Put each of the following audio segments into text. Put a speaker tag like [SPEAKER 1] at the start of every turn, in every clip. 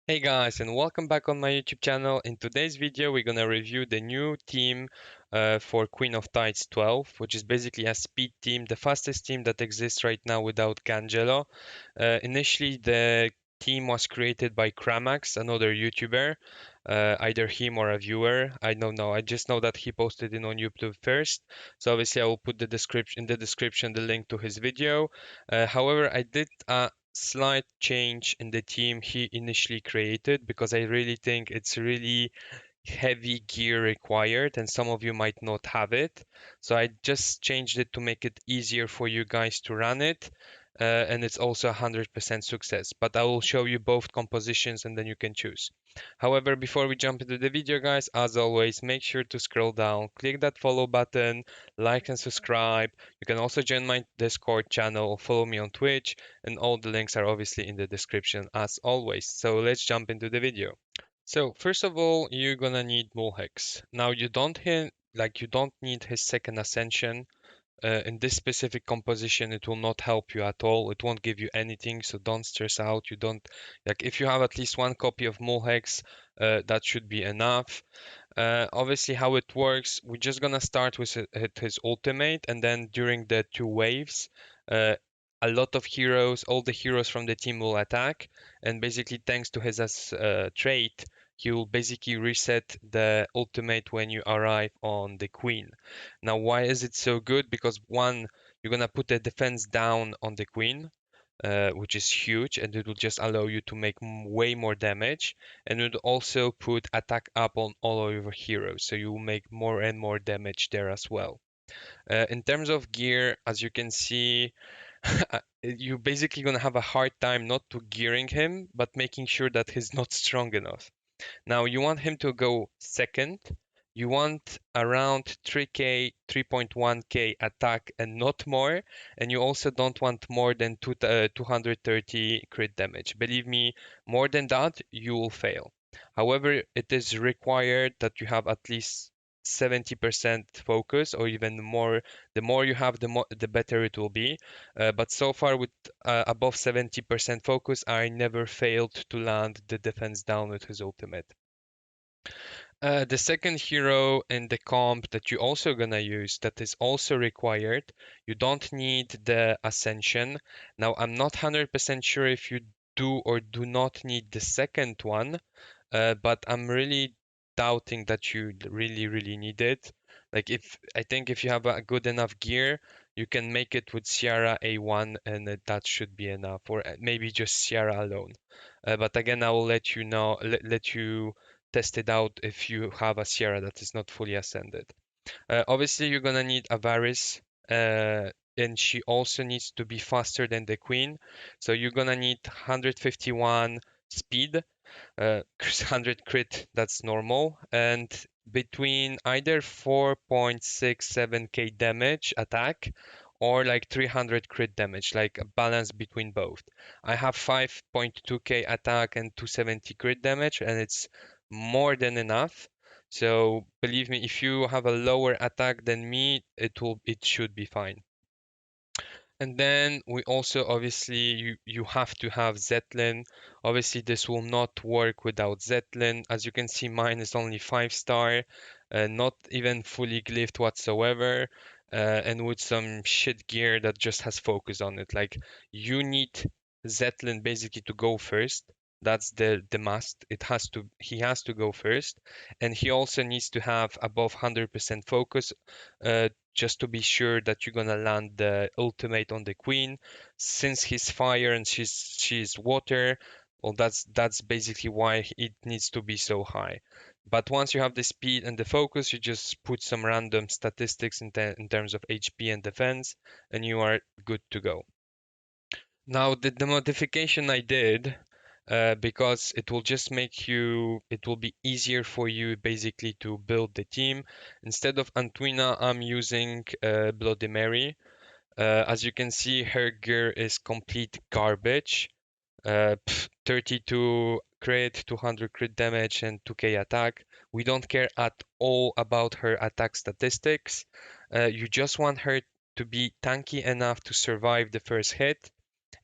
[SPEAKER 1] Hey guys, and welcome back on my YouTube channel. In today's video, we're gonna review the new team for Queen of Tides 12, which is basically a speed team, the fastest team that exists right now without GANGELO. Initially, the team was created by Kramax, another YouTuber, either him or a viewer. I don't know. I just know that he posted it on YouTube first. So obviously, I will put the description the link to his video. However, I did slight change in the team he initially created because I really think it's really heavy gear required and some of you might not have it. So I just changed it to make it easier for you guys to run it. And it's also 100% success, but I will show you both compositions and then you can choose. However, before we jump into the video, guys, as always, make sure to scroll down, click that follow button, like and subscribe. You can also join my Discord channel, follow me on Twitch, and all the links are obviously in the description as always. So let's jump into the video. So first of all, you're gonna need Mulhex. Now you don't need his second ascension. In this specific composition, it will not help you at all. It won't give you anything, so don't stress out. You don't like if you have at least one copy of Mulhex, that should be enough. Obviously, how it works, we're just gonna start with his ultimate, and then during the two waves, uh, a lot of heroes, all the heroes from the team will attack, and basically, thanks to his trait, he will basically reset the ultimate when you arrive on the queen. Now, why is it so good? Because one, you're gonna put the defense down on the queen, which is huge, and it will just allow you to make way more damage. And it will also put attack up on all of your heroes, so you will make more and more damage there as well. In terms of gear, as you can see, you're basically gonna have a hard time not to gearing him, but making sure that he's not strong enough. Now you want him to go second. You want around 3k, 3.1k attack and not more. And you also don't want more than 230 crit damage. Believe me, more than that, you will fail. However, it is required that you have at least 70% focus or even more. The more you have, the better it will be. But so far, with above 70% focus, I never failed to land the defense down with his ultimate. The second hero in the comp that you're also gonna use that is also required, you don't need the Ascension. Now, I'm not 100% sure if you do or do not need the second one, but I'm really doubting that you really need it. Like I think if you have a good enough gear, you can make it with Sierra A1 and that should be enough, or maybe just Sierra alone. But again, I will let you know, let you test it out if you have a Sierra that is not fully ascended. Obviously, you're gonna need a Varys, and she also needs to be faster than the Queen. So you're gonna need 151 speed, 100 crit, that's normal, and between either 4.67k damage attack or like 300 crit damage, like a balance between both. I have 5.2k attack and 270 crit damage, and it's more than enough. So believe me, if you have a lower attack than me, it should be fine. And then we also obviously you have to have Zetlin. Obviously, this will not work without Zetlin. As you can see, mine is only 5-star, not even fully glyphed whatsoever, and with some shit gear that just has focus on it. Like you need Zetlin basically to go first. That's the must. He has to go first, and he also needs to have above 100% focus, just to be sure that you're gonna land the ultimate on the queen. Since he's fire and she's water, well, that's basically why it needs to be so high. But once you have the speed and the focus, you just put some random statistics in terms of HP and defense, and you are good to go. Now, the modification I did, because it will be easier for you basically to build the team. Instead of Antuina, I'm using Bloody Mary. As you can see, her gear is complete garbage. 32 crit, 200 crit damage, and 2k attack. We don't care at all about her attack statistics. You just want her to be tanky enough to survive the first hit,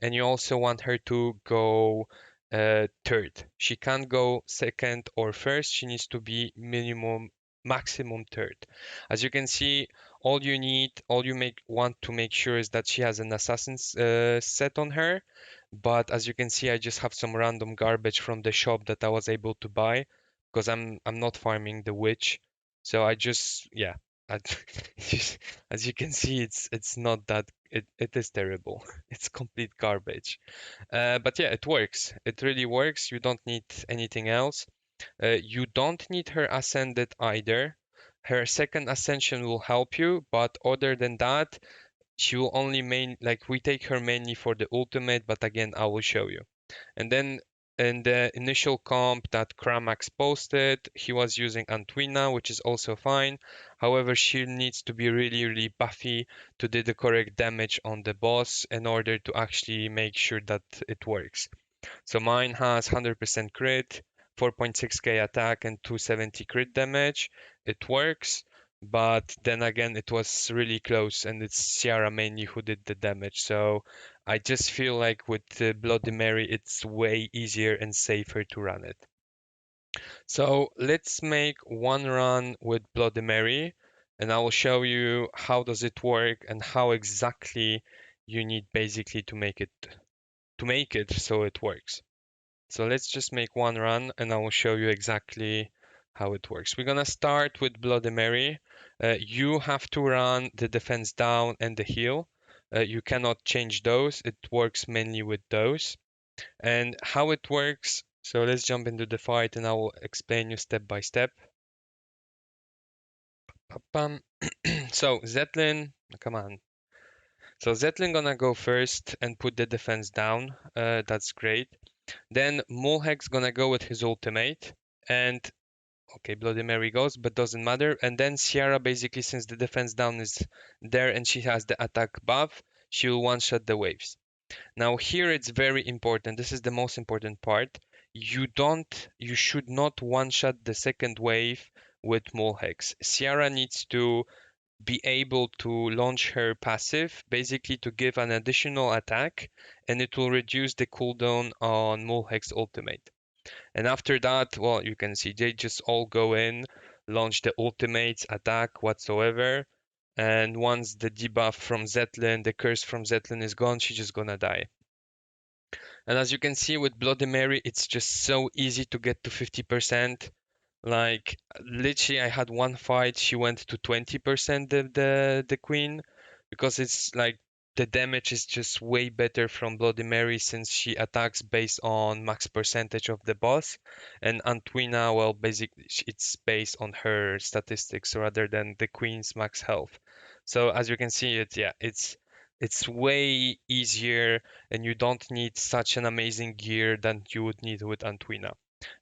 [SPEAKER 1] and you also want her to go third. She can't go second or first. She needs to be maximum third. As you can see, all you make want to make sure is that she has an assassin's set on her. But as you can see, I just have some random garbage from the shop that I was able to buy because I'm not farming the witch. So I just yeah. I, as you can see, it's not that it is terrible. It's complete garbage. But yeah, it works. It really works. You don't need anything else. You don't need her ascended either. Her second ascension will help you, but other than that, she will only we take her mainly for the ultimate, but again, I will show you. And then in the initial comp that Kramax posted, he was using Antuina, which is also fine. However, she needs to be really, really buffy to do the correct damage on the boss in order to actually make sure that it works. So mine has 100% crit, 4.6k attack, and 270 crit damage. It works, but then again, it was really close, and it's Ciara mainly who did the damage. So I just feel like with Bloody Mary, it's way easier and safer to run it. So let's make one run with Bloody Mary, and I will show you how does it work and how exactly you need basically to make it so it works. So let's just make one run and I will show you exactly how it works. We're gonna start with Bloody Mary. You have to run the defense down and the heal. You cannot change those. It works mainly with those. And how it works, so let's jump into the fight and I will explain you step by step. Pam. So Zetlin, come on. So Zetlin gonna go first and put the defense down. That's great. Then Mulhek's gonna go with his ultimate, and okay, Bloody Mary goes, but doesn't matter. And then Ciara, basically, since the defense down is there and she has the attack buff, she will one-shot the waves. Now here it's very important. This is the most important part. You should not one-shot the second wave with Mulhex. Ciara needs to be able to launch her passive, basically to give an additional attack, and it will reduce the cooldown on Mulhex's ultimate. And after that, well, you can see they just all go in, launch the ultimates, attack whatsoever. And once the debuff from Zetlin, the curse from Zetlin is gone, she's just gonna die. And as you can see with Bloody Mary, it's just so easy to get to 50%. Like literally, I had one fight. She went to 20% the queen, because it's like the damage is just way better from Bloody Mary since she attacks based on max percentage of the boss, and Antuina, well, basically it's based on her statistics rather than the queen's max health. So as you can see, it's way easier, and you don't need such an amazing gear than you would need with Antuina.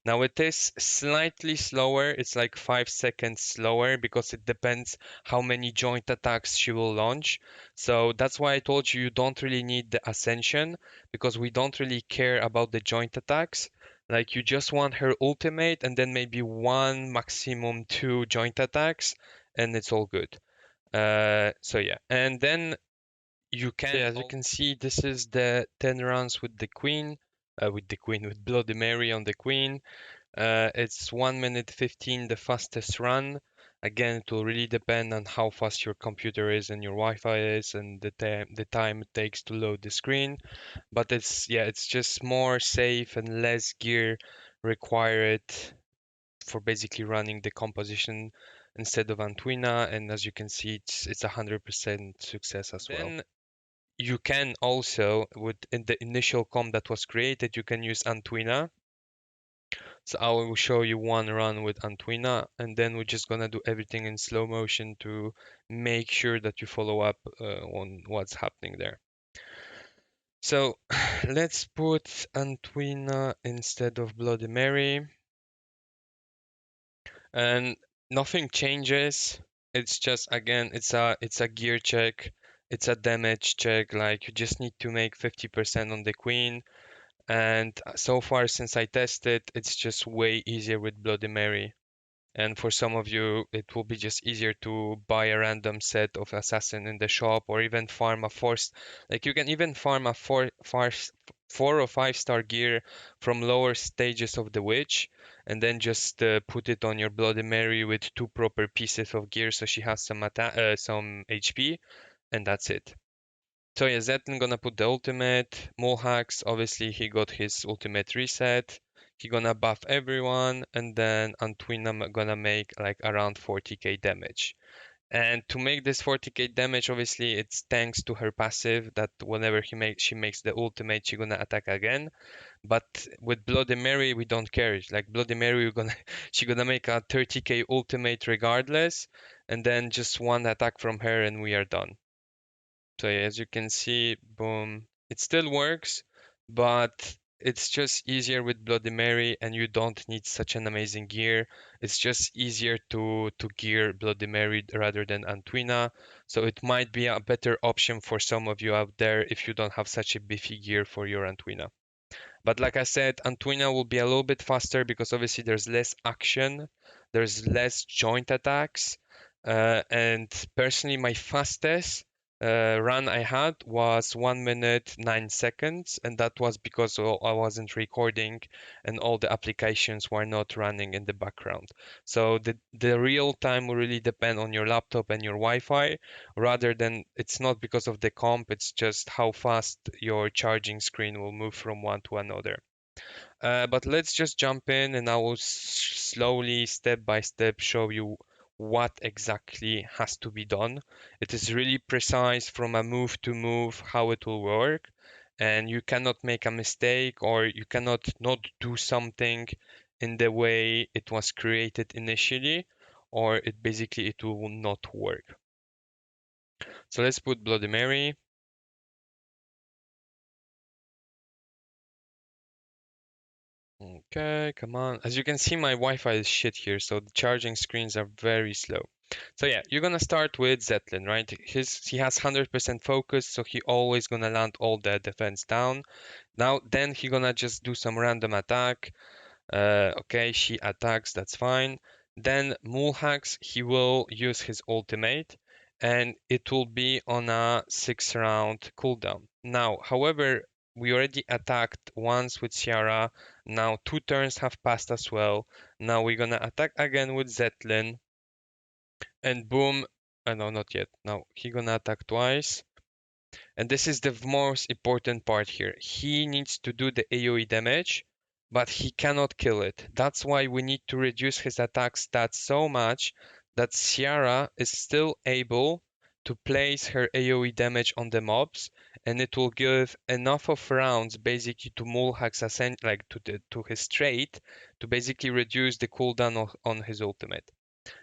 [SPEAKER 1] Now it is slightly slower, it's like 5 seconds slower because it depends how many joint attacks she will launch. So that's why I told you you don't really need the ascension, because we don't really care about the joint attacks. Like you just want her ultimate and then maybe one, maximum two joint attacks, and it's all good. So yeah, and then you can. So yeah, as you can see, this is the 10 rounds with the queen, with Bloody Mary on the queen. It's 1 minute 15, the fastest run. Again, it will really depend on how fast your computer is and your Wi-Fi is, and the time it takes to load the screen. But it's just more safe and less gear required for basically running the composition instead of Antuina. And as you can see, it's 100% success as well. Then you can also, in the initial comp that was created, you can use Antuina. So I will show you one run with Antuina, and then we're just gonna do everything in slow motion to make sure that you follow up on what's happening there. So let's put Antuina instead of Bloody Mary, and nothing changes. It's just, again, it's a gear check, it's a damage check. Like you just need to make 50% on the queen. And so far, since I tested, it's just way easier with Bloody Mary. And for some of you, it will be just easier to buy a random set of assassin in the shop, or even farm a force. Like you can even farm a 4 or 5 star gear from lower stages of the witch, and then just put it on your Bloody Mary with 2 proper pieces of gear, so she has some HP, and that's it. So yeah, Zetlin gonna put the ultimate. Mulhax, obviously he got his ultimate reset. He gonna buff everyone, and then Antuina gonna make like around 40k damage. And to make this 40k damage, obviously it's thanks to her passive that whenever she makes the ultimate, she gonna attack again. But with Bloody Mary, we don't care. Like Bloody Mary, we're gonna she gonna make a 30k ultimate regardless, and then just one attack from her, and we are done. So yeah, as you can see, boom, it still works, but it's just easier with Bloody Mary, and you don't need such an amazing gear. It's just easier to gear Bloody Mary rather than Antuina. So it might be a better option for some of you out there if you don't have such a beefy gear for your Antuina. But like I said, Antuina will be a little bit faster because obviously there's less action, there's less joint attacks. And personally, my fastest run I had was 1 minute 9 seconds, and that was because I wasn't recording and all the applications were not running in the background. So the real time will really depend on your laptop and your Wi-Fi, rather than it's not because of the comp, it's just how fast your charging screen will move from one to another. But let's just jump in and I will slowly, step by step, show you what exactly has to be done. It is really precise from a move to move how it will work, and you cannot make a mistake or you cannot not do something in the way it was created initially, or it will not work. So let's put Bloody Mary. Okay, come on. As you can see, my Wi-Fi is shit here, so the charging screens are very slow. So yeah, you're gonna start with Zetlin, right? He has 100% focus, so he always gonna land all the defense down. Now, then he gonna just do some random attack. Okay, she attacks, that's fine. Then Mulhax, he will use his ultimate, and it will be on a 6 round cooldown. Now, however, we already attacked once with Ciara. Now 2 turns have passed as well. Now we're gonna attack again with Zetlin, and boom. No, not yet. Now he gonna attack twice. And this is the most important part here. He needs to do the AoE damage, but he cannot kill it. That's why we need to reduce his attack stats so much that Ciara is still able to place her AoE damage on the mobs, and it will give enough of rounds basically to Mulhax ascend like to his trait to basically reduce the cooldown on his ultimate.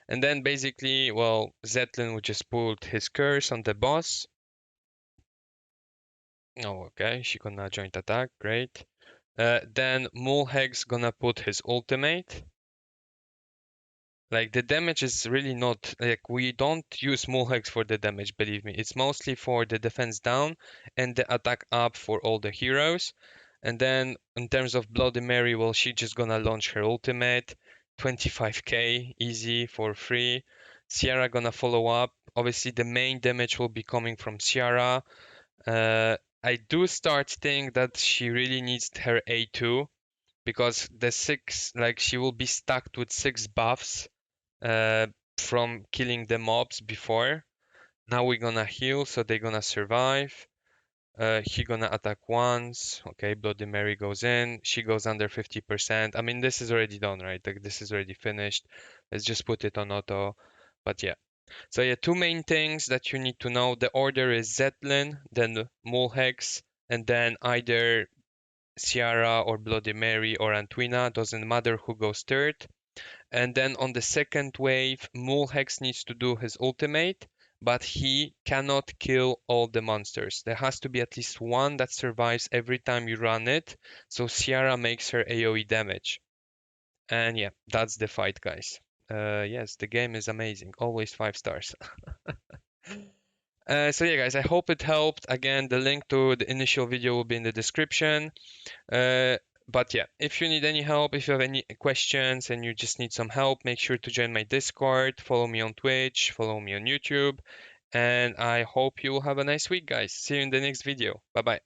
[SPEAKER 1] And then basically, well, Zetlin would just put his curse on the boss. Oh, okay, she gonna joint attack, great. Then Mulheg's gonna put his ultimate. Like the damage is really not like we don't use Mulhex for the damage, believe me. It's mostly for the defense down and the attack up for all the heroes. And then in terms of Bloody Mary, well, she just gonna launch her ultimate, 25k, easy for free. Ciara gonna follow up. Obviously, the main damage will be coming from Ciara. I do start think that she really needs her A2 because the six, like she will be stacked with 6 buffs uh, from killing the mobs before. Now we're gonna heal, so they're gonna survive. He gonna attack once. Okay, Bloody Mary goes in. She goes under 50%. I mean, this is already done, right? Like this is already finished. Let's just put it on auto. But yeah. So yeah, 2 main things that you need to know. The order is Zetlin, then Mulhex, and then either Ciara or Bloody Mary or Antuina. Doesn't matter who goes third. And then on the second wave, Mulhex needs to do his ultimate, but he cannot kill all the monsters. There has to be at least one that survives every time you run it, so Ciara makes her AoE damage. And yeah, that's the fight, guys. Yes, the game is amazing. Always 5 stars. So yeah, guys, I hope it helped. Again, the link to the initial video will be in the description. Uh, But yeah, if you need any help, if you have any questions and you just need some help, make sure to join my Discord, follow me on Twitch, follow me on YouTube, and I hope you will have a nice week, guys. See you in the next video. Bye bye.